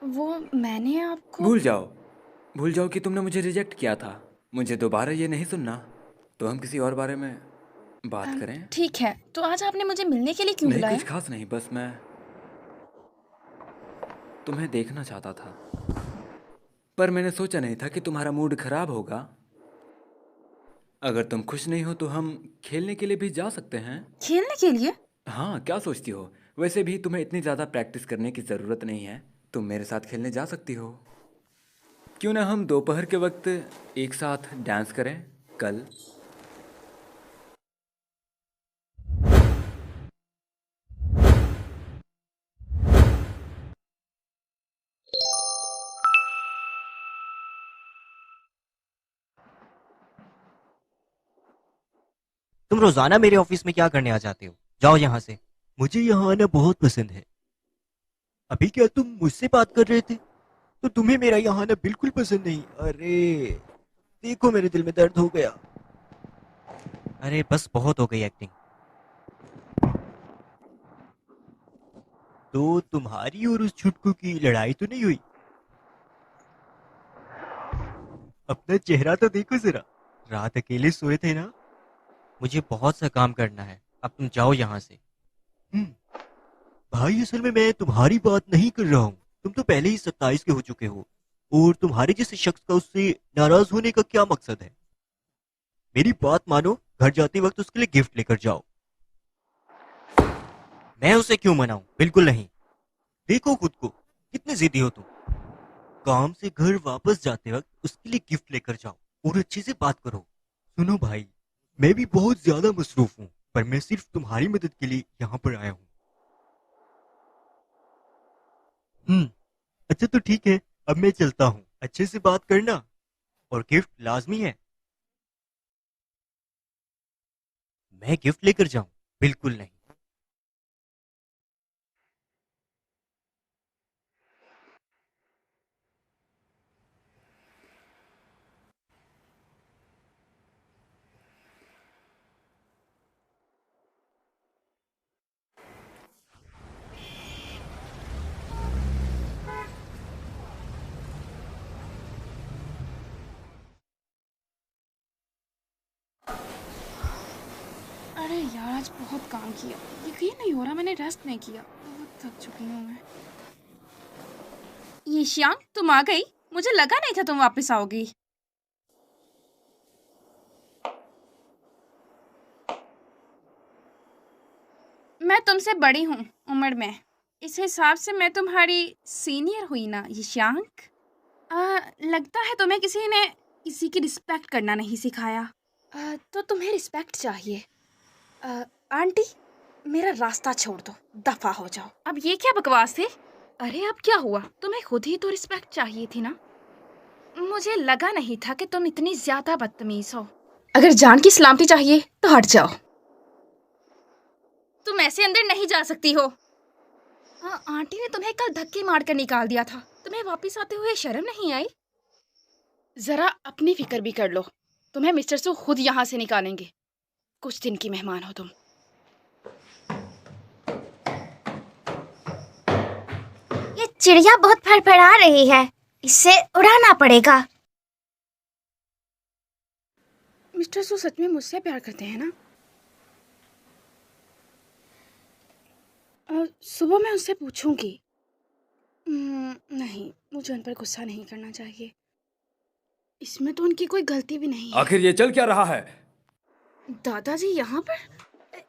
वो मैंने आपको भूल जाओ कि तुमने मुझे रिजेक्ट किया था। मुझे दोबारा ये नहीं सुनना। तो हम किसी और बारे में बात करें। ठीक है, तो आज आपने मुझे मिलने के लिए क्यों नहीं, बुलाया? कुछ खास नहीं, बस मैं तुम्हें देखना चाहता था। पर मैंने सोचा नहीं था कि तुम्हारा मूड खराब होगा। अगर तुम खुश नहीं हो तो हम खेलने के लिए भी जा सकते हैं। खेलने के लिए? हाँ, क्या सोचती हो? वैसे भी तुम्हें इतनी ज़्यादा प्रैक्टिस करने की ज़रूरत नहीं है। तुम मेरे साथ खेलने जा सकती हो। क्यों ना हम दोपहर के वक्त एक साथ डांस करें कल। तुम रोजाना मेरे ऑफिस में क्या करने आ जाते हो? जाओ यहाँ से। मुझे यहाँ आना बहुत पसंद है। अभी क्या तुम मुझसे बात कर रहे थे? तो तुम्हें मेरा यहाँ आना बिल्कुल पसंद नहीं? अरे देखो, मेरे दिल में दर्द हो गया। अरे बस, बहुत हो गई एक्टिंग। तो तुम्हारी और उस छुटकू की लड़ाई तो नहीं हुई? अपना चेहरा तो देखो जरा। रात अकेले सोए थे ना? मुझे बहुत सा काम करना है, अब तुम जाओ यहाँ से। भाई, असल में मैं तुम्हारी बात नहीं कर रहा हूँ। तुम तो पहले ही 27 के हो चुके हो। और तुम्हारे जैसे शख्स का उससे नाराज होने का क्या मकसद है? मेरी बात मानो, घर जाते वक्त उसके लिए गिफ्ट लेकर जाओ। मैं उसे क्यों मनाऊं? बिल्कुल नहीं। देखो खुद को, कितने जिद्दी हो तुम। काम से घर वापस जाते वक्त उसके लिए गिफ्ट लेकर जाओ और अच्छे से बात करो। सुनो भाई, मैं भी बहुत ज्यादा मसरूफ हूँ, पर मैं सिर्फ तुम्हारी मदद के लिए यहाँ पर आया हूँ। अच्छा तो ठीक है, अब मैं चलता हूँ। अच्छे से बात करना, और गिफ्ट लाजमी है। मैं गिफ्ट लेकर जाऊं? बिल्कुल नहीं। अरे यार, आज बहुत काम किया। यकीन नहीं हो रहा मैंने रेस्ट नहीं किया। बहुत थक चुकी हूँ मैं। ईशियान, तुम आ गई? मुझे लगा नहीं था तुम वापस आओगी। मैं तुमसे बड़ी हूँ उम्र में। इस हिसाब से मैं तुम्हारी सीनियर हुई ना ईशियांक। लगता है तुम्हें किसी ने किसी की रिस्पेक्ट करना नहीं सिखाया। तो तुम्हें रिस्पेक्ट चाहिए। आंटी, मेरा रास्ता छोड़ दो, दफा हो जाओ। अब ये क्या बकवास है? अरे अब क्या हुआ? तुम्हें खुद ही तो रिस्पेक्ट चाहिए थी ना। मुझे लगा नहीं था कि तुम इतनी ज्यादा बदतमीज हो। अगर जान की सलामती चाहिए तो हट जाओ। तुम ऐसे अंदर नहीं जा सकती हो। हाँ, आंटी ने तुम्हें कल धक्के मार कर निकाल दिया था। तुम्हें वापस आते हुए शर्म नहीं आई? जरा अपनी फिक्र भी कर लो। तुम्हें मिस्टर सू खुद यहाँ से निकालेंगे। कुछ दिन की मेहमान हो तुम। ये चिड़िया बहुत फड़फड़ा रही है, इससे उड़ाना पड़ेगा। मिस्टर सू सच में मुझसे प्यार करते हैं ना? सुबह मैं उससे पूछूंगी। नहीं, मुझे उन पर गुस्सा नहीं करना चाहिए। इसमें तो उनकी कोई गलती भी नहीं है। आखिर ये चल क्या रहा है? दादाजी यहाँ पर?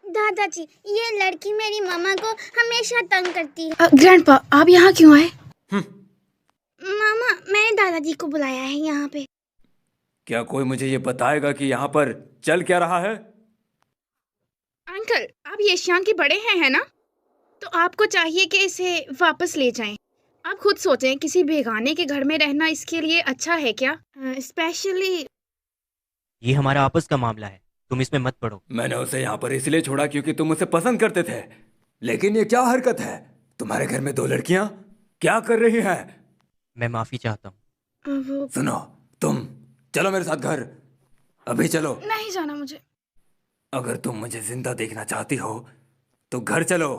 दादाजी, ये लड़की मेरी मामा को हमेशा तंग करती है। ग्रैंडपा, आप यहाँ क्यों आए? मामा, मैंने दादाजी को बुलाया है यहाँ पे। क्या कोई मुझे ये बताएगा कि यहाँ पर चल क्या रहा है? अंकल, आप येशियान के बड़े हैं, है ना? तो आपको चाहिए कि इसे वापस ले जाएं। आप खुद सोचें, किसी बेगाने के घर में रहना इसके लिए अच्छा है क्या? स्पेशली। ये हमारा आपस का मामला है, तुम इसमें मत पड़ो। मैंने उसे यहाँ पर इसलिए छोड़ा क्योंकि तुम उसे पसंद करते थे। लेकिन ये क्या हरकत है? तुम्हारे घर में दो लड़कियां क्या कर रही हैं? मैं माफी चाहता हूँ। वो सुनो, तुम चलो मेरे साथ घर। अभी चलो। नहीं जाना मुझे। अगर तुम मुझे जिंदा देखना चाहती हो तो घर चलो।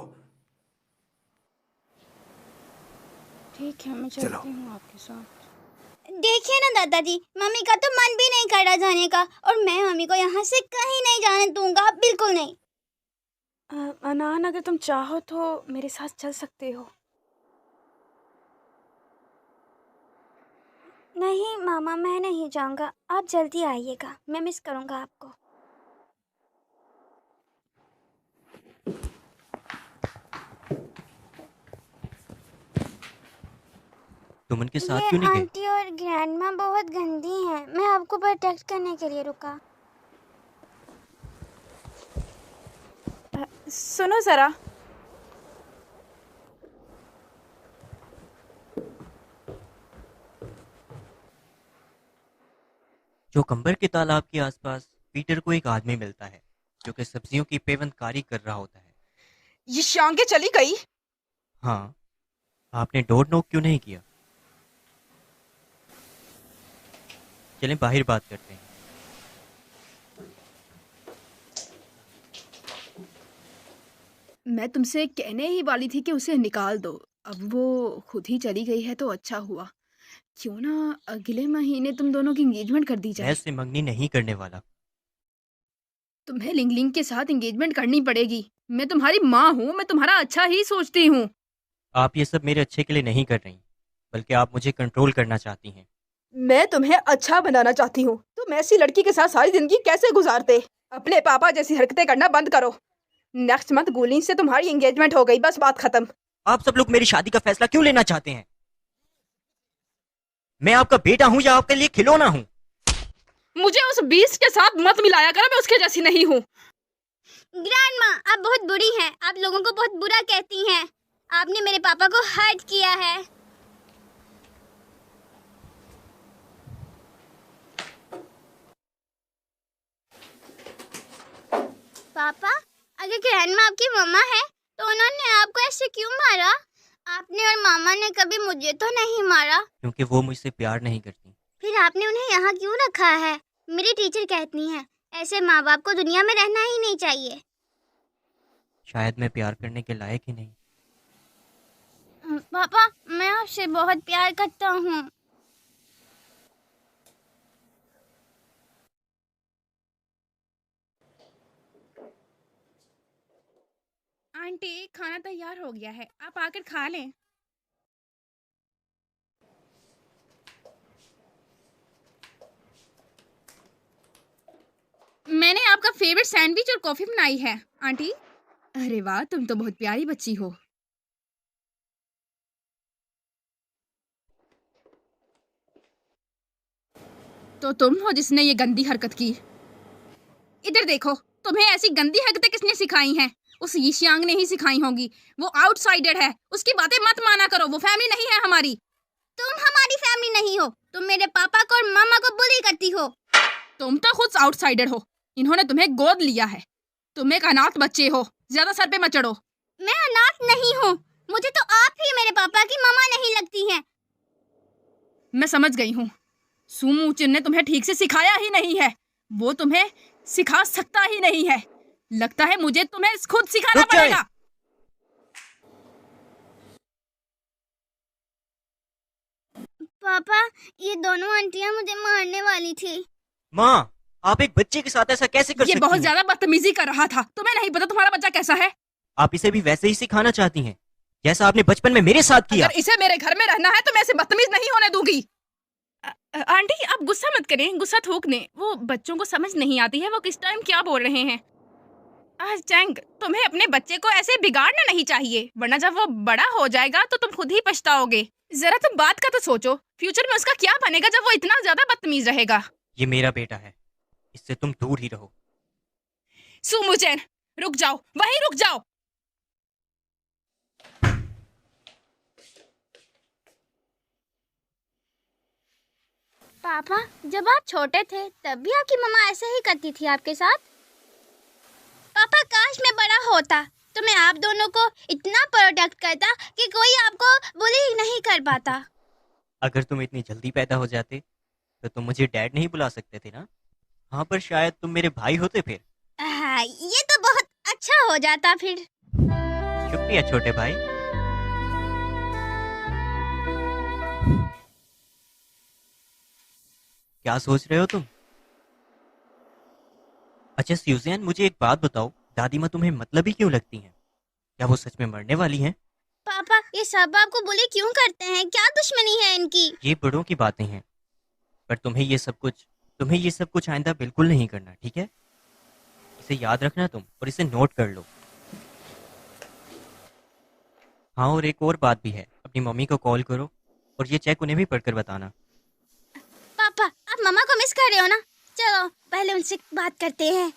ठीक है, मैं चलो। चलती हूँ आपके साथ। देखिए ना दादाजी, मम्मी का तो मन भी नहीं कर रहा जाने का, और मैं मम्मी को यहाँ से कहीं नहीं जाने दूंगा, बिल्कुल नहीं। अनान, अगर तुम चाहो तो मेरे साथ चल सकते हो। नहीं मामा, मैं नहीं जाऊंगा, आप जल्दी आइएगा, मैं मिस करूंगा आपको। तुम उनके साथ ये क्यों नहीं गए? आंटी और ग्रैंडमा बहुत गंदी हैं, मैं आपको प्रोटेक्ट करने के लिए रुका। सुनो ज़रा। चौकंबर के तालाब के आसपास पीटर को एक आदमी मिलता है जो कि सब्जियों की पेवंदकारी कर रहा होता है। ये शांगे चली गई। हाँ, आपने डोर नॉक क्यों नहीं किया? चलें बाहर बात करते हैं। मैं तुमसे कहने ही वाली थी कि उसे निकाल दो। अब वो खुद ही चली गई है तो अच्छा हुआ। क्यों ना अगले महीने तुम दोनों की एंगेजमेंट कर दी मैं जाए। उससे मंगनी नहीं करने वाला। तुम्हें लिंग लिंग के साथ एंगेजमेंट करनी पड़ेगी। मैं तुम्हारी माँ हूँ, मैं तुम्हारा अच्छा ही सोचती हूँ। आप ये सब मेरे अच्छे के लिए नहीं कर रही, बल्कि आप मुझे कंट्रोल करना चाहती हैं। मैं तुम्हें अच्छा बनाना चाहती हूँ। तुम ऐसी लड़की के साथ सारी जिंदगी कैसे गुजारते? अपने पापा जैसी हरकतें करना बंद करो। नेक्स्ट मंथ गुलीन से तुम्हारी एंगेजमेंट हो गई, बस बात खत्म। आप सब लोग मेरी शादी का फैसला क्यों लेना चाहते हैं? मैं आपका बेटा हूँ या आपके लिए खिलौना हूँ? मुझे उस बीस के साथ मत मिलाया करो, मैं उसके जैसी नहीं हूँ। ग्रैंडमा, आप बहुत बुरी हैं, आप लोगों को बहुत बुरा कहती हैं, आपने मेरे पापा को हर्ट किया है। पापा, अगर ग्रैंडमा आपकी मम्मा है तो उन्होंने आपको ऐसे क्यों मारा? आपने और मामा ने कभी मुझे तो नहीं मारा। क्योंकि वो मुझसे प्यार नहीं करती। फिर आपने उन्हें यहाँ क्यों रखा है? मेरी टीचर कहती हैं ऐसे माँ बाप को दुनिया में रहना ही नहीं चाहिए। शायद मैं प्यार करने के लायक ही नहीं। पापा, मैं आपसे बहुत प्यार करता हूँ। आंटी, खाना तैयार हो गया है, आप आकर खा लें। मैंने आपका फेवरेट सैंडविच और कॉफी बनाई है आंटी। अरे वाह, तुम तो बहुत प्यारी बच्ची हो। तो तुम हो जिसने ये गंदी हरकत की। इधर देखो, तुम्हें ऐसी गंदी हरकतें किसने सिखाई हैं? उस यिशियांग ने ही सिखाई होंगी। वो आउटसाइडर है, उसकी बातें मत माना करो, वो फैमिली नहीं है हमारी। तुम हमारी फैमिली नहीं हो, तुम मेरे पापा को और मामा को बुली करती हो। तुम तो खुद आउटसाइडर हो, इन्होंने तुम्हें गोद लिया है। तुम एक अनाथ बच्चे हो, ज्यादा सर पे मत चढ़ो। मैं अनाथ नहीं हूँ, मुझे तो आप ही मेरे पापा की मामा नहीं लगती हैं। मैं समझ गई हूँ, सुमूचिन ने तुम्हें ठीक से सिखाया ही नहीं है। वो तुम्हें सिखा सकता ही नहीं है। लगता है मुझे तुम्हें खुद सिखाना रुक जाए। पड़ेगा। पापा, ये दोनों आंटियां मुझे मारने वाली थी। माँ, आप एक बच्चे के साथ ऐसा कैसे कर ये सकती बहुत हैं? ज्यादा बदतमीजी कर रहा था। तुम्हें नहीं पता तुम्हारा बच्चा कैसा है? आप इसे भी वैसे ही सिखाना चाहती हैं जैसा आपने बचपन में मेरे साथ किया। अगर इसे मेरे घर में रहना है तो मैं इसे बदतमीज नहीं होने दूंगी। आंटी, आप गुस्सा मत करें, गुस्सा थूकने। वो बच्चों को समझ नहीं आती है वो किस टाइम क्या बोल रहे हैं। चैंग, तुम्हें अपने बच्चे को ऐसे बिगाड़ना नहीं चाहिए, वरना जब वो बड़ा हो जाएगा तो तुम खुद ही पछताओगे। जरा तुम बात का तो सोचो, फ्यूचर में उसका क्या बनेगा जब वो इतना ज्यादा बदतमीज रहेगा। ये मेरा बेटा है, इससे तुम दूर ही रहो। सुमुचैन, रुक जाओ, वहीं रुक जाओ। पापा, जब आप छोटे थे तब भी आपकी मम्मा ऐसे ही करती थी आपके साथ? पापा, काश मैं बड़ा होता तो मैं आप दोनों को इतना प्रोटेक्ट करता कि कोई आपको बुली नहीं कर पाता। अगर तुम इतनी जल्दी पैदा हो जाते तो तुम मुझे डैड नहीं बुला सकते थे ना? हाँ, पर शायद तुम मेरे भाई होते फिर। ये तो बहुत अच्छा हो जाता फिर। शुक्रिया छोटे भाई। क्या सोच रहे हो तुम? अच्छा स्यूजैन, मुझे एक बात बताओ, दादी माँ तुम्हें मतलबी क्यों लगती हैं? क्या वो सच में मरने वाली हैं? पापा ये सब आपको बुली क्यों करते हैं? क्या दुश्मनी है इनकी? ये बड़ों की बातें हैं, पर तुम्हें ये सब कुछ आइंदा बिल्कुल नहीं करना, ठीक है? इसे याद रखना तुम, और इसे नोट कर लो। हाँ, और एक और बात भी है, अपनी मम्मी को कॉल करो और ये चेक उन्हें भी पढ़कर बताना। पापा आप मम्मा को मिस कर रहे हो ना? चलो पहले उनसे बात करते हैं।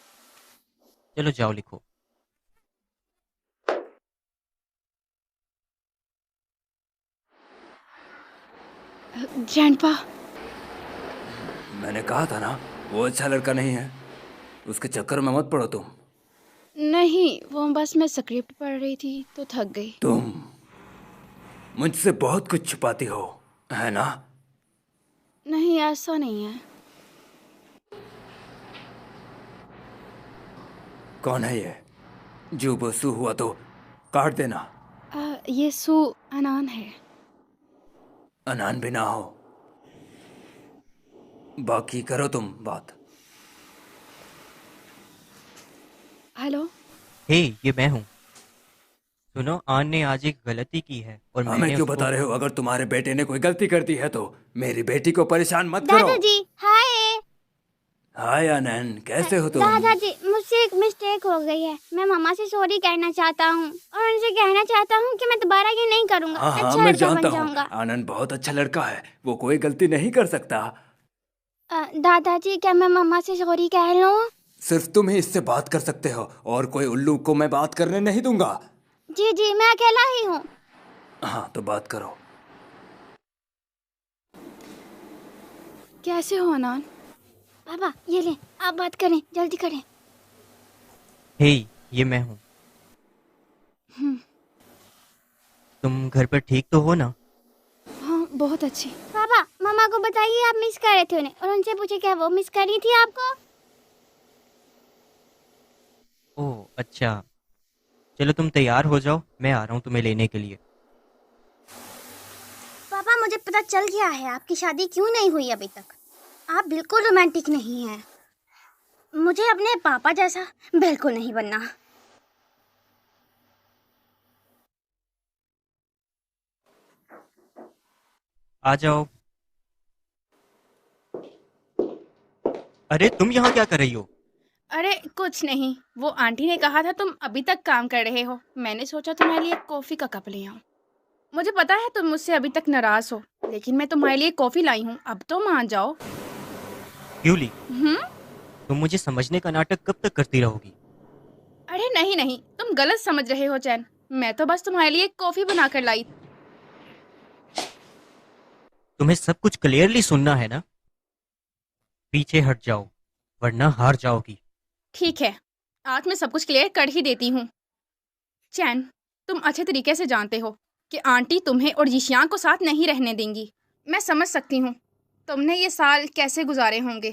चलो जाओ लिखो। ग्रैंडपा, मैंने कहा था ना, वो अच्छा लड़का नहीं है। उसके चक्कर में मत पड़ो तुम। नहीं, वो बस मैं स्क्रिप्ट पढ़ रही थी तो थक गई। तुम मुझसे बहुत कुछ छुपाती हो, है ना? नहीं, ऐसा नहीं है। कौन है ये? जो बसु हुआ तो काट देना। ये सू अनान है। अनान भी ना हो। बाकी करो तुम बात। हेलो। हे, ये मैं हूँ। सुनो, आन ने आज एक गलती की है और हमें मैंने क्यों उसको... बता रहे हो? अगर तुम्हारे बेटे ने कोई गलती कर दी है तो मेरी बेटी को परेशान मत करो। दादाजी हाय। हाय आनन, कैसे हो तुम? दादाजी मुझसे एक मिस्टेक हो गई है। मैं मम्मा से सॉरी कहना चाहता हूँ और उनसे कहना चाहता हूँ कि मैं दोबारा ये नहीं करूँगा। हाँ हाँ, अच्छा मैं लड़का जानता बन हूँ। जाऊंगा। आनंद बहुत अच्छा लड़का है, वो कोई गलती नहीं कर सकता। दादाजी क्या मैं मम्मा से सॉरी कह लूँ? सिर्फ तुम ही इससे बात कर सकते हो और कोई उल्लू को मैं बात करने नहीं दूंगा। जी जी मैं अकेला ही हूँ। हाँ तो बात करो। कैसे हो अनान? पापा ये ले, आप बात करें, जल्दी करें। हे, ये मैं हूँ। हम्म, तुम घर पर ठीक तो हो ना? हाँ, बहुत अच्छी। पापा मम्मा को बताइए आप मिस कर रहे थे उन्हें, और उनसे पूछे क्या वो मिस करी थी आपको। ओह अच्छा, चलो तुम तैयार हो जाओ, मैं आ रहा हूँ तुम्हें लेने के लिए। पापा मुझे पता चल गया है आपकी शादी क्यों नहीं हुई अभी तक। आप बिल्कुल रोमांटिक नहीं हैं। मुझे अपने पापा जैसा बिल्कुल नहीं बनना। आ जाओ। अरे तुम यहाँ क्या कर रही हो? अरे कुछ नहीं, वो आंटी ने कहा था तुम अभी तक काम कर रहे हो। मैंने सोचा तुम्हारे लिए कॉफ़ी का कप ले आऊं। मुझे पता है तुम मुझसे अभी तक नाराज हो, लेकिन मैं तुम्हारे लिए कॉफ़ी लाई हूँ। अब तो मान जाओ। यूली, हम्म। तुम मुझे समझने का नाटक कब तक करती रहोगी? अरे नहीं नहीं, तुम गलत समझ रहे हो चैन। मैं तो बस तुम्हारे लिए कॉफ़ी बना कर लाई। तुम्हें सब कुछ क्लियरली सुनना है ना? पीछे हट जाओ, वरना हार जाओगी। ठीक है, आज मैं सब कुछ क्लियर कर ही देती हूँ। चैन, तुम अच्छे तरीके से जानते हो कि आंटी तुम्हें और यिशियांग को साथ नहीं रहने देंगी। मैं समझ सकती हूँ तुमने ये साल कैसे गुजारे होंगे,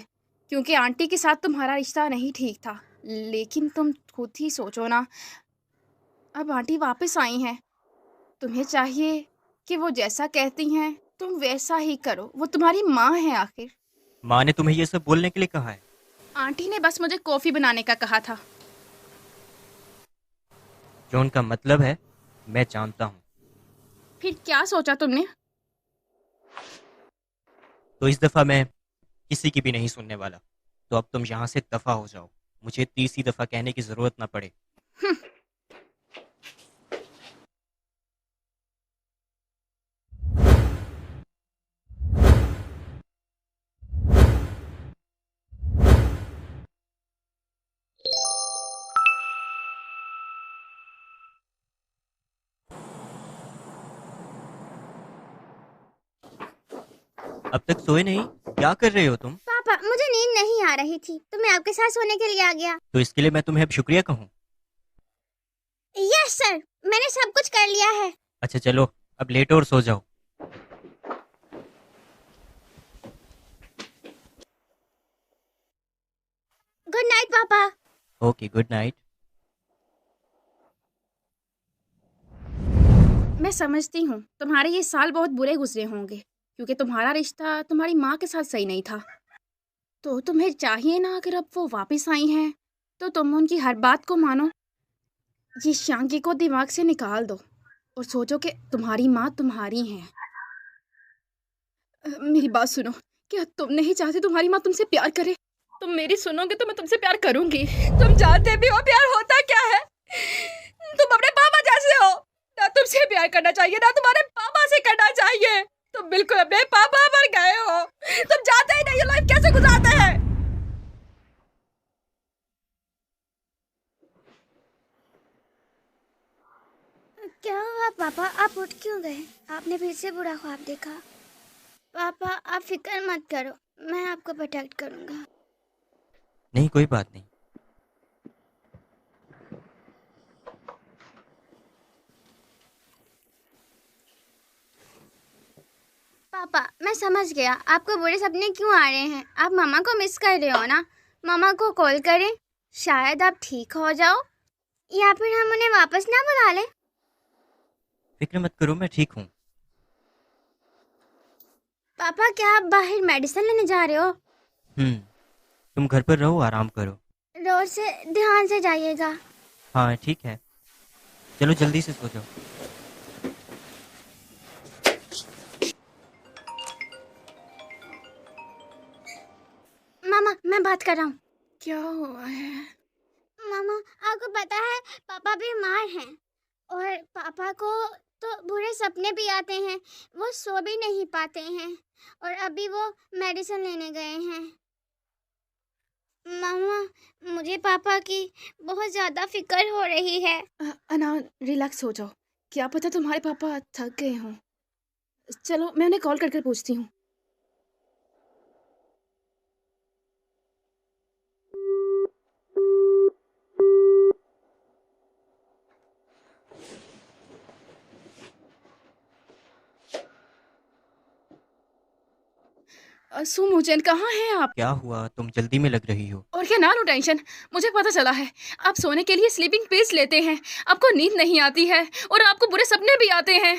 क्योंकि आंटी के साथ तुम्हारा रिश्ता नहीं ठीक था। लेकिन तुम खुद ही सोचो ना, अब आंटी वापस आई हैं। तुम्हें चाहिए कि वो जैसा कहती हैं तुम वैसा ही करो। वो तुम्हारी माँ है आखिर। माँ ने तुम्हें ये सब बोलने के लिए कहा है? आंटी ने बस मुझे कॉफ़ी बनाने का कहा था। जो उनका मतलब है मैं जानता हूँ। फिर क्या सोचा तुमने? तो इस दफा मैं किसी की भी नहीं सुनने वाला। तो अब तुम यहाँ से दफा हो जाओ, मुझे तीसरी दफा कहने की जरूरत ना पड़े। अब तक सोए नहीं? क्या कर रहे हो तुम? पापा मुझे नींद नहीं आ रही थी तो मैं आपके साथ सोने के लिए आ गया। तो इसके लिए मैं तुम्हें अब शुक्रिया कहूँ? यस सर, मैंने सब कुछ कर लिया है। अच्छा चलो, अब लेटो और सो जाओ। गुड नाइट पापा। Okay, good night. मैं समझती हूँ तुम्हारे ये साल बहुत बुरे गुजरे होंगे, क्योंकि तुम्हारा रिश्ता तुम्हारी माँ के साथ सही नहीं था। तो तुम्हें चाहिए ना, अगर अब वो वापस आई हैं तो तुम उनकी हर बात को मानो। ये शांकी को दिमाग से निकाल दो और सोचो कि तुम्हारी माँ तुम्हारी है। मेरी बात सुनो, क्या तुम नहीं चाहते तुम्हारी माँ तुमसे प्यार करे? तुम मेरी सुनोगे तो मैं तुमसे प्यार करूंगी। तुम जानते भी हो प्यार होता क्या है? तुम अपने पापा जैसे हो, ना तुमसे प्यार करना चाहिए ना तुम्हारे पापा से करना चाहिए। तुम बिल्कुल अपने पापा पर गए हो। तुम जानते ही नहीं ये लाइफ कैसे गुजारते हैं। क्या हुआ पापा, आप उठ क्यों गए? आपने फिर से बुरा ख्वाब देखा? पापा आप फिक्र मत करो, मैं आपको प्रोटेक्ट करूंगा। नहीं, कोई बात नहीं। पापा मैं समझ गया आपको बुरे सपने क्यों आ रहे हैं। आप मामा को मिस कर रहे हो ना, मामा को कॉल करें, शायद आप ठीक हो जाओ, या फिर हम उन्हें वापस ना बुला लें। फिक्र मत करो, मैं ठीक हूँ। पापा क्या आप बाहर मेडिसिन लेने जा रहे हो? तुम घर पर रहो, आराम करो। रोड से ध्यान से जाइएगा। हाँ ठीक है, चलो जल्दी से सो जाओ। मामा मैं बात कर रहा हूँ। क्या हुआ है? मामा आपको पता है पापा बीमार हैं और पापा को तो बुरे सपने भी आते हैं, वो सो भी नहीं पाते हैं और अभी वो मेडिसिन लेने गए हैं। मामा मुझे पापा की बहुत ज़्यादा फिक्र हो रही है। अनान रिलैक्स हो जाओ, क्या पता तुम्हारे पापा थक गए हों। चलो मैं उन्हें कॉल करके पूछती हूँ। सुमुचन कहाँ हैं आप? क्या हुआ, तुम जल्दी में लग रही हो? और क्या, ना लो टेंशन, मुझे पता चला है आप सोने के लिए स्लीपिंग पिल्स लेते हैं। आपको नींद नहीं आती है और आपको बुरे सपने भी आते हैं।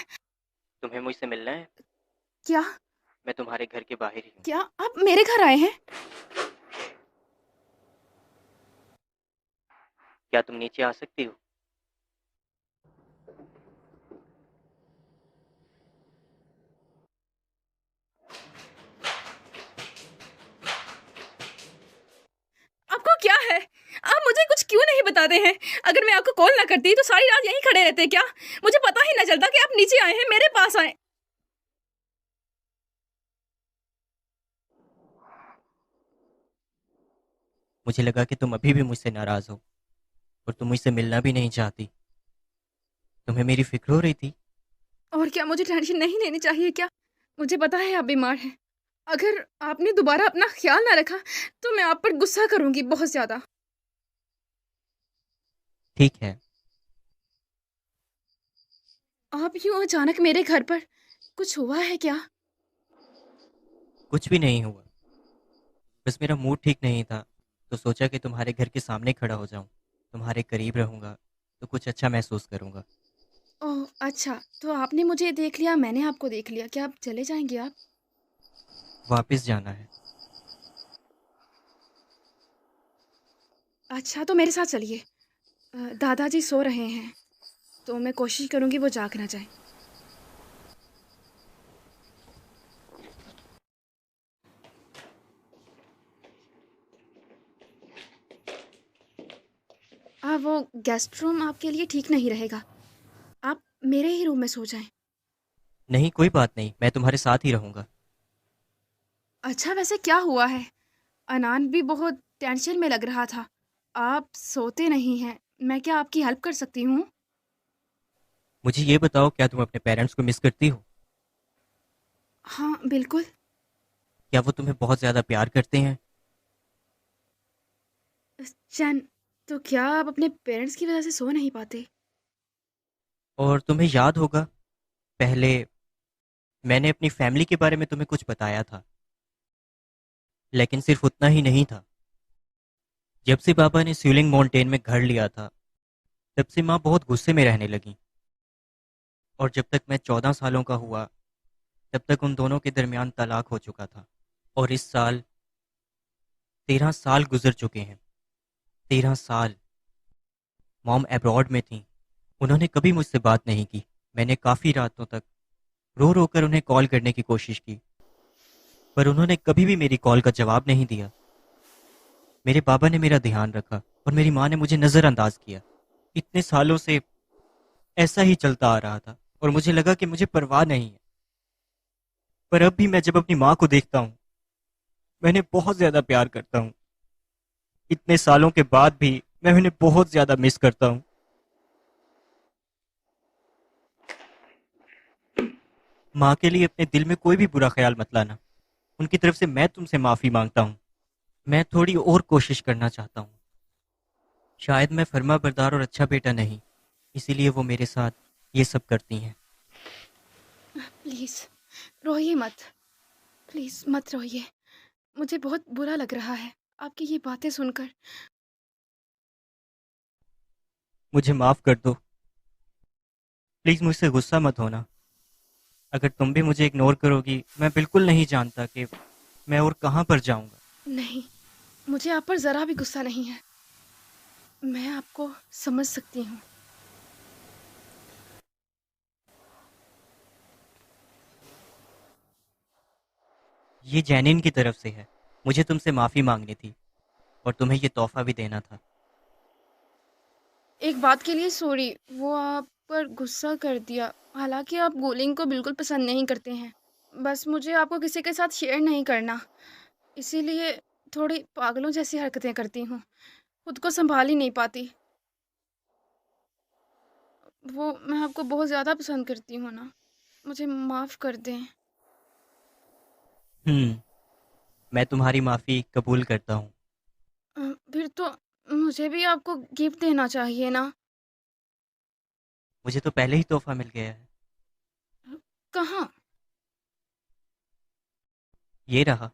तुम्हें मुझसे मिलना है? क्या? मैं तुम्हारे घर के बाहर ही हूँ। क्या आप मेरे घर आए हैं? क्या तुम नीचे आ सकती हो? आपको क्या है? आप मुझे कुछ क्यों नहीं बताते हैं? अगर मैं आपको कॉल ना करती तो सारी रात यहीं खड़े रहते क्या? मुझे पता ही ना चलता कि आप नीचे आए हैं, मेरे पास आए। मुझे लगा कि तुम अभी भी मुझसे नाराज हो और तुम मुझसे मिलना भी नहीं चाहती। तुम्हें मेरी फिक्र हो रही थी। और क्या मुझे टेंशन नहीं लेनी चाहिए क्या? मुझे पता है आप बीमार हैं। अगर आपने दोबारा अपना ख्याल ना रखा तो मैं आप पर गुस्सा करूंगी बहुत ज्यादा। ठीक है। आप यूं अचानक मेरे घर पर, कुछ हुआ है क्या? कुछ भी नहीं हुआ, बस मेरा मूड ठीक नहीं था, तो सोचा कि तुम्हारे घर के सामने खड़ा हो जाऊं। तुम्हारे करीब रहूंगा तो कुछ अच्छा महसूस करूंगा। ओह अच्छा, तो आपने मुझे देख लिया, मैंने आपको देख लिया। क्या आप चले जाएंगे आप? वापस जाना है। अच्छा तो मेरे साथ चलिए। दादाजी सो रहे हैं तो मैं कोशिश करूंगी वो जाग ना जाए। वो गेस्ट रूम आपके लिए ठीक नहीं रहेगा, आप मेरे ही रूम में सो जाएं। नहीं कोई बात नहीं, मैं तुम्हारे साथ ही रहूंगा। अच्छा वैसे क्या हुआ है? अनान भी बहुत टेंशन में लग रहा था। आप सोते नहीं हैं, मैं क्या आपकी हेल्प कर सकती हूँ? मुझे ये बताओ, क्या तुम अपने पेरेंट्स को मिस करती हो? हाँ बिल्कुल। क्या वो तुम्हें बहुत ज़्यादा प्यार करते हैं? चैन, तो क्या आप अपने पेरेंट्स की वजह से सो नहीं पाते? और तुम्हें याद होगा, पहले मैंने अपनी फैमिली के बारे में तुम्हें कुछ बताया था, लेकिन सिर्फ उतना ही नहीं था। जब से पापा ने स्यूलिंग माउंटेन में घर लिया था, तब से माँ बहुत गुस्से में रहने लगी। और जब तक मैं 14 सालों का हुआ, तब तक उन दोनों के दरमियान तलाक हो चुका था। और इस साल 13 साल गुजर चुके हैं। 13 साल। मॉम अब्रॉड में थी। उन्होंने कभी मुझसे बात नहीं की। मैंने काफ़ी रातों तक रो रो कर उन्हें कॉल करने की कोशिश की, पर उन्होंने कभी भी मेरी कॉल का जवाब नहीं दिया। मेरे पापा ने मेरा ध्यान रखा और मेरी माँ ने मुझे नज़रअंदाज किया। इतने सालों से ऐसा ही चलता आ रहा था और मुझे लगा कि मुझे परवाह नहीं है। पर अब भी मैं जब अपनी माँ को देखता हूँ, मैं उन्हें बहुत ज़्यादा प्यार करता हूँ। इतने सालों के बाद भी मैं उन्हें बहुत ज़्यादा मिस करता हूँ। माँ के लिए अपने दिल में कोई भी बुरा ख्याल मत लाना। उनकी तरफ से मैं तुमसे माफ़ी मांगता हूँ। मैं थोड़ी और कोशिश करना चाहता हूँ। शायद मैं फर्माबरदार और अच्छा बेटा नहीं, इसीलिए वो मेरे साथ ये सब करती हैं। प्लीज़ रोइए मत, प्लीज़ मत रोइए। मुझे बहुत बुरा लग रहा है आपकी ये बातें सुनकर। मुझे माफ़ कर दो। प्लीज़ मुझसे गुस्सा मत होना। अगर तुम भी मुझे इग्नोर करोगी, मैं बिल्कुल नहीं जानता कि मैं और कहाँ पर जाऊँगा। नहीं, मुझे आप पर ज़रा भी गुस्सा नहीं है। मैं आपको समझ सकती हूँ। ये जैनिन की तरफ से है। मुझे तुमसे माफ़ी मांगनी थी और तुम्हें ये तोहफा भी देना था। एक बात के लिए सॉरी, वो आप पर गुस्सा कर दिया। हालांकि आप गोलिंग को बिल्कुल पसंद नहीं करते हैं, बस मुझे आपको किसी के साथ शेयर नहीं करना, इसीलिए थोड़ी पागलों जैसी हरकतें करती हूँ, खुद को संभाल ही नहीं पाती। वो मैं आपको बहुत ज़्यादा पसंद करती हूँ ना, मुझे माफ़ कर दें। मैं तुम्हारी माफ़ी कबूल करता हूँ। फिर तो मुझे भी आपको गिफ्ट देना चाहिए ना। मुझे तो पहले ही तोहफा मिल गया है। कहाँ? ये रहा।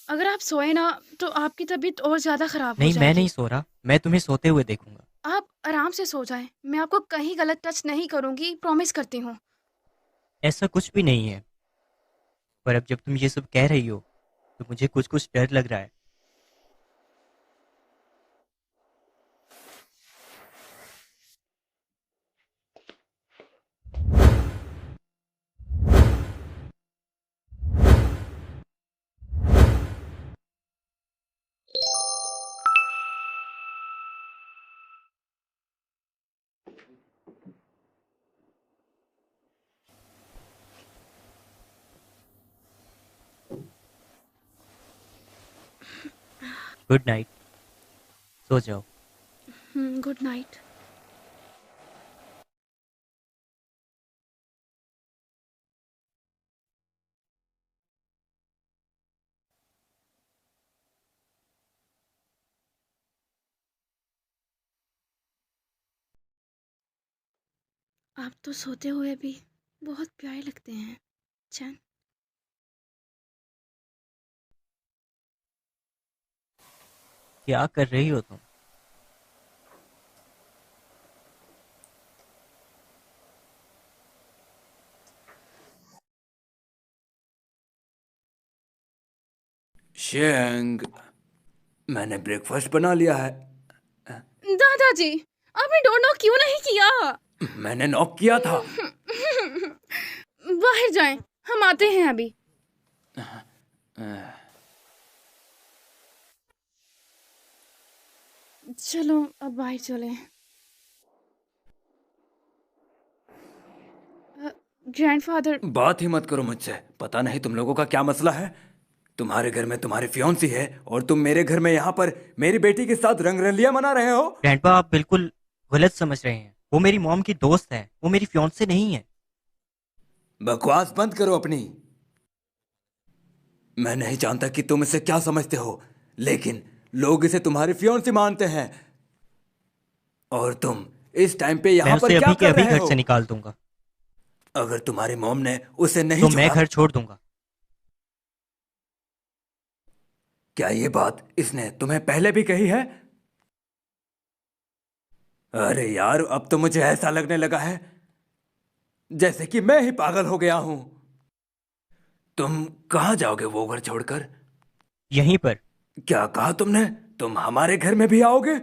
अगर आप सोए ना तो आपकी तबीयत और ज़्यादा ख़राब हो नहीं, मैं नहीं जाएगी। सो रहा। मैं तुम्हें सोते हुए देखूंगा। आप आराम से सो जाएं, मैं आपको कहीं गलत टच नहीं करूँगी, प्रॉमिस करती हूँ। ऐसा कुछ भी नहीं है। पर अब जब तुम ये सब कह रही हो तो मुझे कुछ कुछ डर लग रहा है। Good night. सो जाओ। Good night. आप तो सोते हुए भी बहुत प्यारे लगते हैं चैन। क्या कर रही हो तुम? शेंग, मैंने ब्रेकफास्ट बना लिया है। दादाजी, आपने डोर नॉक क्यों नहीं किया? मैंने नॉक किया था। बाहर जाएं, हम आते हैं अभी। चलो अब बाहर चलें। ग्रैंडफादर। बात ही मत करो मुझसे। पता नहीं तुम लोगों का क्या मसला है। तुम्हारे घर में तुम्हारी फियांसी है और तुम मेरे घर में यहाँ पर मेरी बेटी के साथ रंगरलियां मना रहे हो। ग्रैंडपा, आप बिल्कुल गलत समझ रहे हैं। वो मेरी मॉम की दोस्त है, वो मेरी फियांसे नहीं है। बकवास बंद करो अपनी। मैं नहीं जानता कि तुम इसे क्या समझते हो, लेकिन लोग इसे तुम्हारी फियांसी मानते हैं। और तुम इस टाइम पे मैं यहाँ पर उसे क्या अभी के कर अभी रहे घर हो? से निकाल दूंगा। अगर तुम्हारी मॉम ने उसे नहीं तो मैं छोड़ा घर छोड़ दूंगा। क्या ये बात इसने तुम्हें पहले भी कही है? अरे यार, अब तो मुझे ऐसा लगने लगा है जैसे कि मैं ही पागल हो गया हूं। तुम कहाँ जाओगे वो घर छोड़कर? यहीं पर। क्या कहा तुमने? तुम हमारे घर में भी आओगे?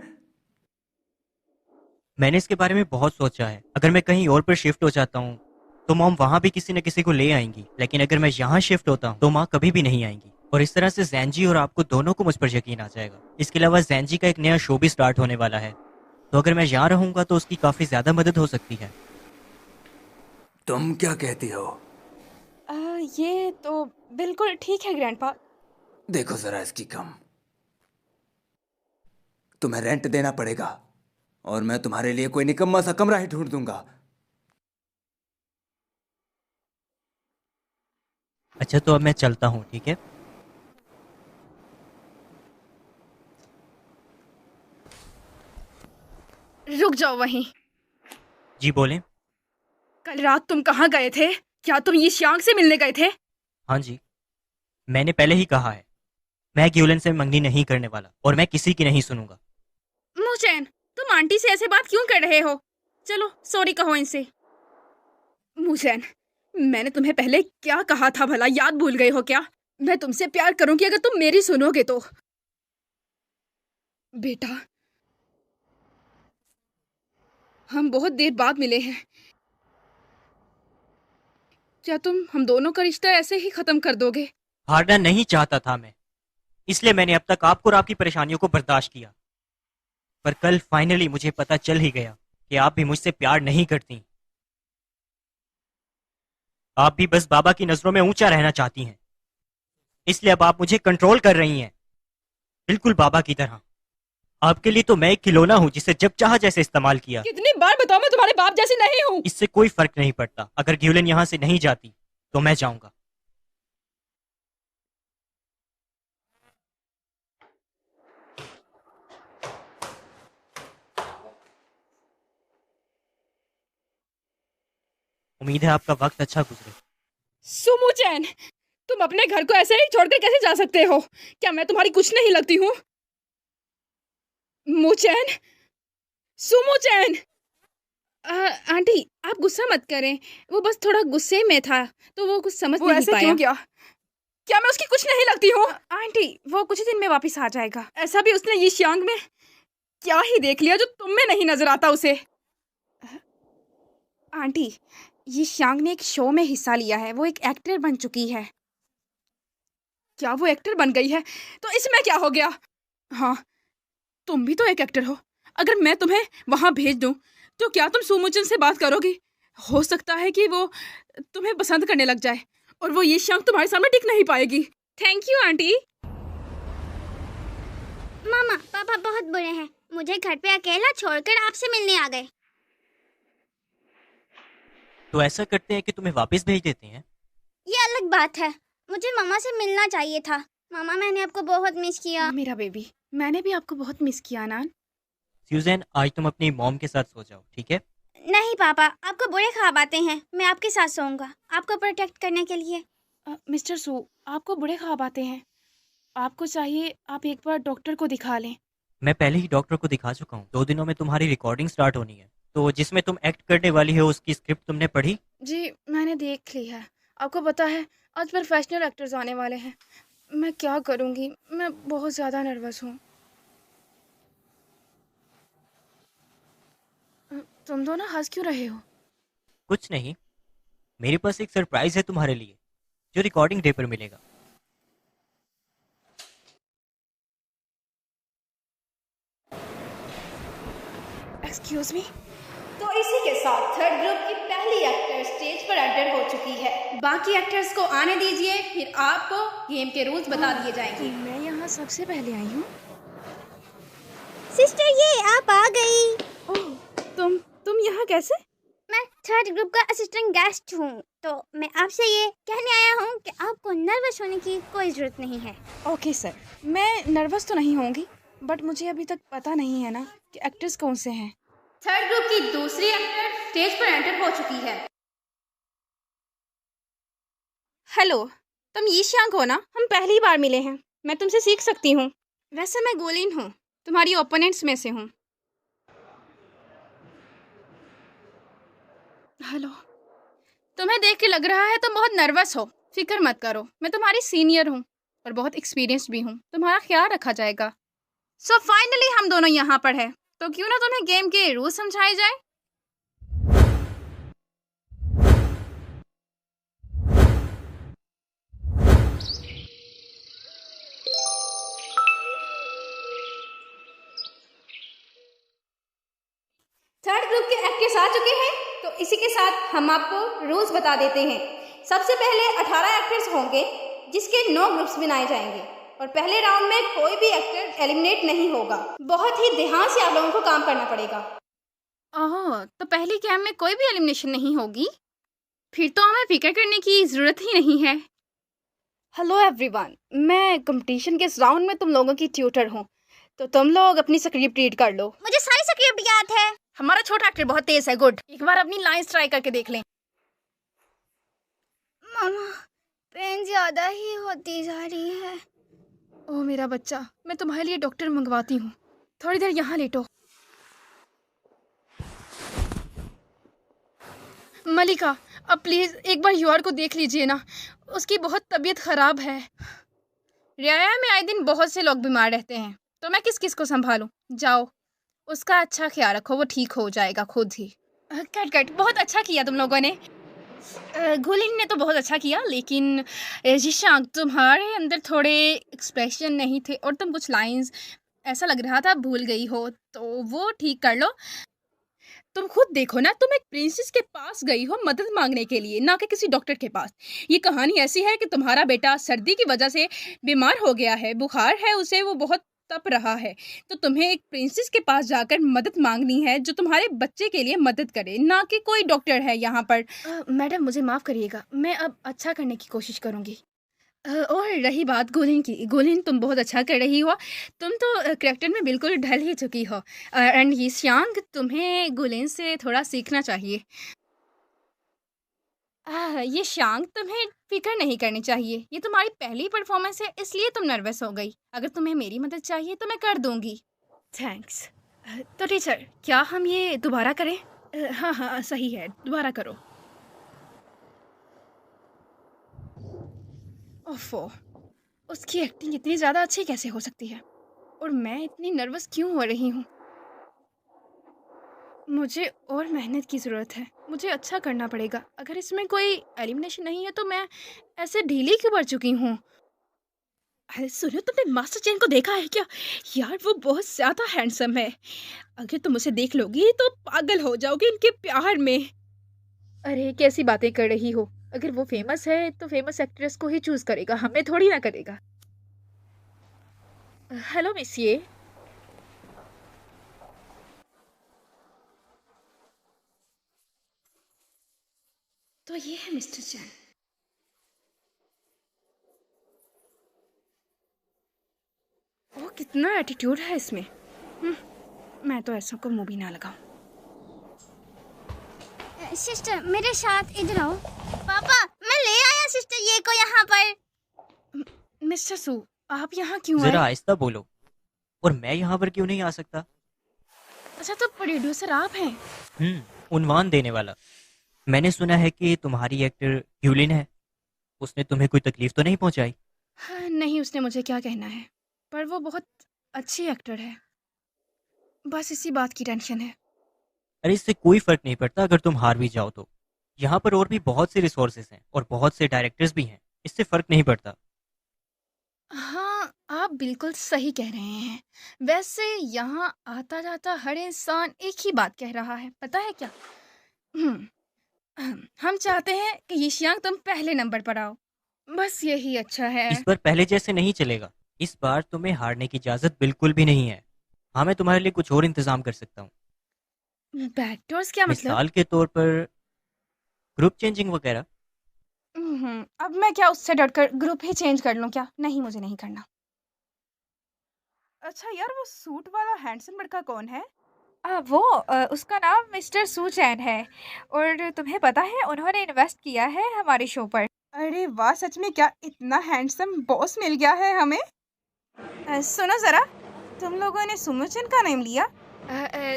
मैंने इसके बारे में बहुत सोचा है। अगर मैं कहीं और पर शिफ्ट हो जाता हूँ तो मॉम वहां भी किसी न किसी को ले आएंगी, लेकिन अगर मैं यहाँ शिफ्ट होता हूँ तो माँ कभी भी नहीं आएंगी। और इस तरह से जैनजी और आपको दोनों को मुझ पर यकीन आ जाएगा। इसके अलावा जैनजी का एक नया शो भी स्टार्ट होने वाला है, तो अगर मैं यहाँ रहूंगा तो उसकी काफी ज्यादा मदद हो सकती है। तुम क्या कहती हो? ये तो बिल्कुल ठीक है ग्रैंडपा। देखो जरा इसकी कम। तुम्हें रेंट देना पड़ेगा और मैं तुम्हारे लिए कोई निकम्मा सा कमरा ही ढूंढ दूंगा। अच्छा, तो अब मैं चलता हूँ, ठीक है? रुक जाओ वहीं। जी बोलें। कल रात तुम कहाँ गए थे? क्या तुम ये श्यांग से मिलने गए थे? हाँ जी, मैंने पहले ही कहा है, मैं ग्यूलन से मंगनी नहीं करने वाला और मैं किसी की नहीं सुनूंगा। मुचैन, तुम आंटी से ऐसे बात क्यों कर रहे हो? चलो सॉरी कहो इनसे। मुचैन, मैंने तुम्हें पहले क्या कहा था भला, याद भूल गए हो क्या? मैं तुमसे प्यार करूंगी अगर तुम मेरी सुनोगे तो। बेटा, हम बहुत देर बाद मिले हैं। क्या तुम हम दोनों का रिश्ता ऐसे ही खत्म कर दोगे? हारना नहीं चाहता था मैं, इसलिए मैंने अब तक आपको और आपकी परेशानियों को बर्दाश्त किया। पर कल फाइनली मुझे पता चल ही गया कि आप भी मुझसे प्यार नहीं करती। आप भी बस बाबा की नजरों में ऊंचा रहना चाहती हैं, इसलिए अब आप मुझे कंट्रोल कर रही हैं, बिल्कुल बाबा की तरह। आपके लिए तो मैं एक खिलौना हूं जिसे जब चाहा जैसे इस्तेमाल किया। कितनी बार बताओ मैं तुम्हारे बाप जैसी नहीं हूँ। इससे कोई फर्क नहीं पड़ता। अगर ग्यूलन यहां से नहीं जाती तो मैं जाऊंगा। उम्मीद है आपका वक्त अच्छा गुजरे। सुमुचैन, तुम अपने घर को ऐसे ही छोड़कर कैसे जा सकते हो? क्या मैं तुम्हारी कुछ नहीं लगती हूँ? मुचैन, सुमुचैन। आंटी, आप गुस्सा मत करें। वो बस थोड़ा गुस्से में था तो वो कुछ समझ नहीं पाया। क्यों? क्या मैं उसकी कुछ नहीं लगती हूँ? आंटी, वो कुछ ही दिन में वापस आ जाएगा। ऐसा भी उसने ये श्यांग में क्या ही देख लिया जो तुम में नहीं नजर आता उसे। आंटी, ये श्यांग ने एक शो में हिस्सा लिया है, वो एक एक्टर बन चुकी है। क्या वो एक्टर बन गई है तो इसमें क्या हो गया? हाँ, तुम भी तो एक एक्टर हो। अगर मैं तुम्हें वहां भेज दूं तो क्या तुम सुमुचन से बात करोगी? हो सकता है कि वो तुम्हें पसंद करने लग जाए और वो ये श्यांग तुम्हारे सामने टिक नहीं पाएगी। Thank you aunty. मामा पापा बहुत बुरे हैं, मुझे घर पे अकेला छोड़कर आपसे मिलने आ गए। तो ऐसा करते हैं कि तुम्हें वापस भेज देते हैं। ये अलग बात है, मुझे मामा से मिलना चाहिए था। मामा, मैंने आपको बहुत मिस किया। मेरा बेबी, मैंने भी आपको बहुत मिस किया नान। स्यूजन, आज तुम अपनी मॉम के साथ सो जाओ, ठीक है? नहीं पापा, आपको बुरे ख्वाब आते हैं। मैं आपके साथ सोऊंगा, आपको प्रोटेक्ट करने के लिए। मिस्टर सू, आपको बुरे ख्वाब आते हैं? आपको चाहिए आप एक बार डॉक्टर को दिखा लें। मैं पहले ही डॉक्टर को दिखा चुका हूँ। 2 दिनों में तुम्हारी रिकॉर्डिंग स्टार्ट होनी है, तो जिसमें तुम एक्ट करने वाली हो उसकी स्क्रिप्ट तुमने पढ़ी? जी, मैंने देख ली है। आपको पता है आज प्रोफेशनल एक्टर्स आने वाले हैं। मैं क्या करूँगी? मैं बहुत ज़्यादा नर्वस हूँ। तुम दोनों हंस क्यों रहे हो? कुछ नहीं, मेरे पास एक सरप्राइज है तुम्हारे लिए जो रिकॉर्डिंग डे पर मिलेगा। Excuse me. तो इसी के साथ थर्ड ग्रुप की पहली एक्टर स्टेज पर एंटर हो चुकी है। बाकी एक्टर्स को आने दीजिए, फिर आपको गेम के रूल्स बता दिए जाएंगे। मैं यहाँ सबसे पहले आई हूँ। सिस्टर, ये आप आ गई। ओह, तुम यहाँ कैसे? मैं थर्ड ग्रुप का असिस्टेंट गेस्ट हूँ, तो मैं आपसे ये कहने आया हूँ कि आपको नर्वस होने की कोई ज़रूरत नहीं है। ओके सर, मैं नर्वस तो नहीं होंगी, बट मुझे अभी तक पता नहीं है ना कि एक्टर्स कौन से हैं। थर्ड ग्रुप की दूसरी एक्टर स्टेज पर एंटर हो चुकी है। हेलो, तुम यीशांग हो ना? हम पहली बार मिले हैं। मैं तुमसे सीख सकती हूँ। वैसे मैं गोलिन हूँ, तुम्हारी ओपोनेंट्स में से हूँ। हेलो, तुम्हें देख के लग रहा है तुम बहुत नर्वस हो। फिक्र मत करो, मैं तुम्हारी सीनियर हूँ और बहुत एक्सपीरियंस्ड भी हूँ। तुम्हारा ख्याल रखा जाएगा। सो फाइनली हम दोनों यहाँ पर हैं, तो क्यों ना तुम्हें गेम के रूल समझाए जाए। थर्ड ग्रुप के एक्टर्स आ चुके हैं, तो इसी के साथ हम आपको रूल्स बता देते हैं। सबसे पहले 18 एक्टर्स होंगे जिसके 9 ग्रुप्स बनाए जाएंगे और पहले राउंड में कोई भी एक्टर एलिमिनेट नहीं होगा। बहुत ही ध्यान से आप लोगों को काम करना पड़ेगा। ओह, तो पहली गेम में कोई भी एलिमिनेशन नहीं होगी? फिर तो हमें फिक्र करने की ज़रूरत ही नहीं है। हेलो एवरीवन, मैं कंपटीशन के इस राउंड में तुम लोगों की ट्यूटर हूँ, तो तुम लोग अपनी स्क्रिप्ट रीड कर लो। मुझे सारी स्क्रिप्ट याद है। हमारा छोटा एक्टर बहुत तेज है। गुड, एक बार अपनी लाइंस ट्राई करके देख लें। मामा, पेन ज्यादा ही होती जा रही है। ओह मेरा बच्चा, मैं तुम्हारे लिए डॉक्टर मंगवाती हूँ। थोड़ी देर यहाँ लेटो। मलिका, अब प्लीज़ एक बार यूआर को देख लीजिए ना, उसकी बहुत तबीयत ख़राब है। रियाया में आए दिन बहुत से लोग बीमार रहते हैं, तो मैं किस किस को संभालूं। जाओ, उसका अच्छा ख्याल रखो, वो ठीक हो जाएगा खुद ही। कट कट, बहुत अच्छा किया तुम लोगों ने। गुलिन ने तो बहुत अच्छा किया, लेकिन जिशांक तुम्हारे अंदर थोड़े एक्सप्रेशन नहीं थे और तुम कुछ लाइंस ऐसा लग रहा था भूल गई हो, तो वो ठीक कर लो। तुम खुद देखो ना, तुम एक प्रिंसेस के पास गई हो मदद मांगने के लिए, ना कि किसी डॉक्टर के पास। ये कहानी ऐसी है कि तुम्हारा बेटा सर्दी की वजह से बीमार हो गया है, बुखार है उसे, वो बहुत तप रहा है, तो तुम्हें एक प्रिंसेस के पास जाकर मदद मांगनी है जो तुम्हारे बच्चे के लिए मदद करे, ना कि कोई डॉक्टर है यहाँ पर। मैडम मुझे माफ़ करिएगा, मैं अब अच्छा करने की कोशिश करूँगी। और रही बात गोलिन की, गोलिन तुम बहुत अच्छा कर रही हो, तुम तो करैक्टर में बिल्कुल ढल ही चुकी हो। एंड ये श्यांग, तुम्हें गोलिन से थोड़ा सीखना चाहिए। ये श्यांग, तुम्हें फिक्र नहीं करनी चाहिए, ये तुम्हारी पहली परफॉर्मेंस है इसलिए तुम नर्वस हो गई। अगर तुम्हें मेरी मदद चाहिए तो मैं कर दूंगी। थैंक्स। तो टीचर, क्या हम ये दोबारा करें? हाँ हाँ सही है, दोबारा करो। ओफो, उसकी एक्टिंग इतनी ज़्यादा अच्छी कैसे हो सकती है और मैं इतनी नर्वस क्यों हो रही हूँ? मुझे और मेहनत की ज़रूरत है, मुझे अच्छा करना पड़ेगा। अगर इसमें कोई एलिमिनेशन नहीं है तो मैं ऐसे ढीली क्यों पड़ चुकी हूँ? अरे सुनो, तुमने मास्टर चेन को देखा है क्या? यार वो बहुत ज़्यादा हैंडसम है। अगर तुम उसे देख लोगी तो पागल हो जाओगी इनके प्यार में। अरे कैसी बातें कर रही हो? अगर वो फेमस है तो फेमस एक्ट्रेस को ही चूज करेगा, हमें थोड़ी ना करेगा। हेलो मिसिए। तो ये है मिस्टर चैन। ओ कितना एटीट्यूड है इसमें। मैं तो ऐसा को मुंह भी ना लगाऊं। सिस्टर मेरे साथ इधर आओ। पापा, मैं ले आया सिस्टर ये को यहाँ पर। मिस्टर सू, आप यहाँ क्यों जरा आए? आहिस्ता बोलो। और मैं यहाँ पर क्यों नहीं आ सकता? अच्छा, तो प्रोड्यूसर आप हैं? उन्वान देने वाला। मैंने सुना है कि तुम्हारी एक्टर यूलिन है, उसने तुम्हें कोई तकलीफ तो नहीं पहुंचाई? हाँ, नहीं, उसने मुझे क्या कहना है, पर वो बहुत अच्छी एक्टर है, बस इसी बात की टेंशन है। अरे इससे कोई फर्क नहीं पड़ता अगर तुम हार भी जाओ तो। यहाँ पर और भी बहुत से रिसोर्सेज हैं और बहुत से डायरेक्टर्स भी हैं, इससे फर्क नहीं पड़ता। हाँ, आप बिल्कुल सही कह रहे हैं। वैसे यहाँ आता जाता हर इंसान एक ही बात कह रहा है, पता है क्या? हम चाहते हैं कि यिशियांग तुम पहले नंबर पर आओ, बस यही अच्छा है। इस बार पहले जैसे नहीं चलेगा। इस बार तुम्हें हारने की इजाजत बिल्कुल भी नहीं है। हाँ, मैं तुम्हारे लिए कुछ और इंतजाम कर सकता हूँ। बैकडोर्स क्या मतलब? मिसाल के तौर पर ग्रुप चेंजिंग वगैरह। अब मैं क्या उससे डरकर ग्रुप ही चेंज कर लूं क्या? नहीं, मुझे नहीं करना। अच्छा यार, वो सूट वाला हैंडसम लड़का कौन है? उसका नाम मिस्टर सू चैन है और तुम्हें पता है उन्होंने इन्वेस्ट किया है हमारे शो पर। अरे वाह, सच में क्या इतना हैंडसम बॉस मिल गया है हमें। सुनो ज़रा, तुम लोगों ने सुमुचन का नाम लिया?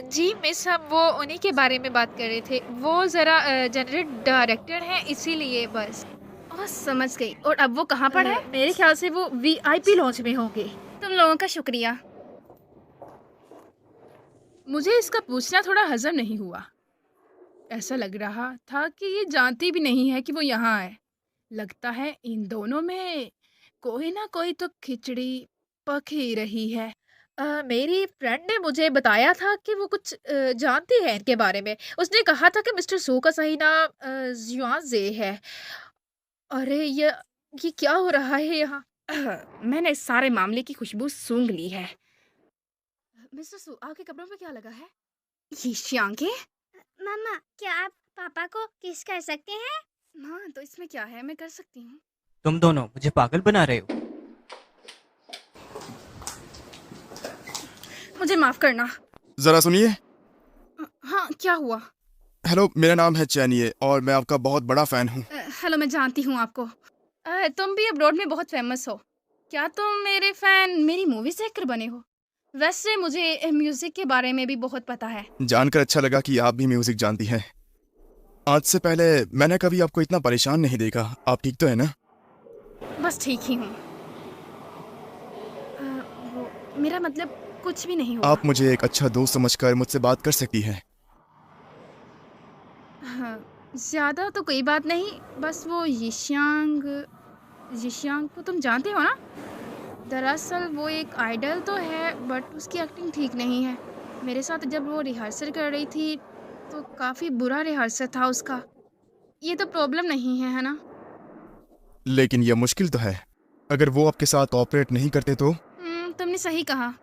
जी मिस, हम वो उन्हीं के बारे में बात कर रहे थे। वो ज़रा जनरल डायरेक्टर हैं, इसीलिए बस। ओह, समझ गई। और अब वो कहाँ पर है? मेरे ख्याल से वो VIP लॉन्च में होंगे। तुम लोगों का शुक्रिया। मुझे इसका पूछना थोड़ा हजम नहीं हुआ। ऐसा लग रहा था कि ये जानती भी नहीं है कि वो यहाँ है। लगता है इन दोनों में कोई ना कोई तो खिचड़ी पक ही रही है। मेरी फ्रेंड ने मुझे बताया था कि वो कुछ जानती है इनके बारे में। उसने कहा था कि मिस्टर सू का सही नाम जुआन है। अरे ये क्या हो रहा है यहाँ? मैंने इस सारे मामले की खुशबू सूंघ ली है। मिस्टर सू, आपके कपड़ों पे क्या लगा है? ये श्यांके? मम्मा, क्या आप पापा को किस कर सकते हैं? हाँ, तो इसमें क्या है, मैं कर सकती हूँ। तुम दोनों मुझे पागल बना रहे हो। मुझे माफ करना। जरा सुनिए। हाँ, क्या हुआ? हेलो, मेरा नाम है चैनिए और मैं आपका बहुत बड़ा फैन हूँ। हेलो, मैं जानती हूँ आपको। तुम भी अब्रॉड में बहुत फेमस हो। क्या तुम मेरे फैन मेरी मूवी से देख कर बने हो? वैसे मुझे म्यूजिक के बारे में भी बहुत पता है। जानकर अच्छा लगा कि आप भी म्यूजिक जानती हैं। आज से पहले मैंने कभी आपको इतना परेशान नहीं देखा। आप ठीक तो है ना? बस ठीक ही हूँ। वो मेरा मतलब कुछ भी नहीं हुआ। आप मुझे एक अच्छा दोस्त समझकर मुझसे बात कर सकती हैं। हाँ, ज़्यादा तो कोई बात नहीं। बस वो यिशियांग को तुम जानते हो ना? दरअसल वो एक आइडल तो है, बट उसकी एक्टिंग ठीक नहीं है। मेरे साथ जब वो रिहर्सल कर रही थी तो काफ़ी बुरा रिहर्सल था उसका। ये तो प्रॉब्लम नहीं है ना? लेकिन यह मुश्किल तो है। अगर वो आपके साथ कोऑपरेट नहीं करते तो? तुमने सही कहा।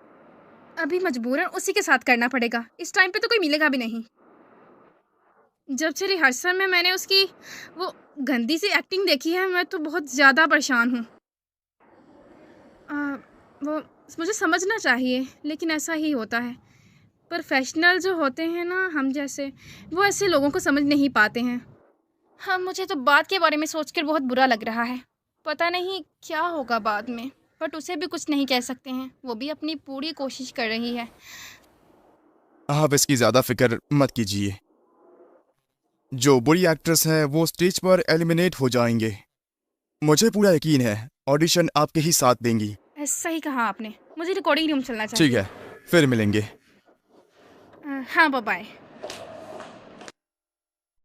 अभी मजबूरन उसी के साथ करना पड़ेगा। इस टाइम पे तो कोई मिलेगा भी नहीं। जब से रिहर्सल में मैंने उसकी वो गंदी सी एक्टिंग देखी है, मैं तो बहुत ज़्यादा परेशान हूँ। वो मुझे समझना चाहिए, लेकिन ऐसा ही होता है। प्रोफेशनल जो होते हैं ना, हम जैसे, वो ऐसे लोगों को समझ नहीं पाते हैं। हाँ, मुझे तो बात के बारे में सोचकर बहुत बुरा लग रहा है। पता नहीं क्या होगा बाद में, बट उसे भी कुछ नहीं कह सकते हैं। वो भी अपनी पूरी कोशिश कर रही है। आप इसकी ज़्यादा फिक्र मत कीजिए। जो बुरी एक्ट्रेस हैं वो स्टेज पर एलिमिनेट हो जाएंगे। मुझे पूरा यकीन है ऑडिशन आपके ही साथ देंगी। सही कहा आपने। मुझे रिकॉर्डिंग रूम चलना चाहिए। ठीक है, फिर मिलेंगे। हाँ, बाय बाय।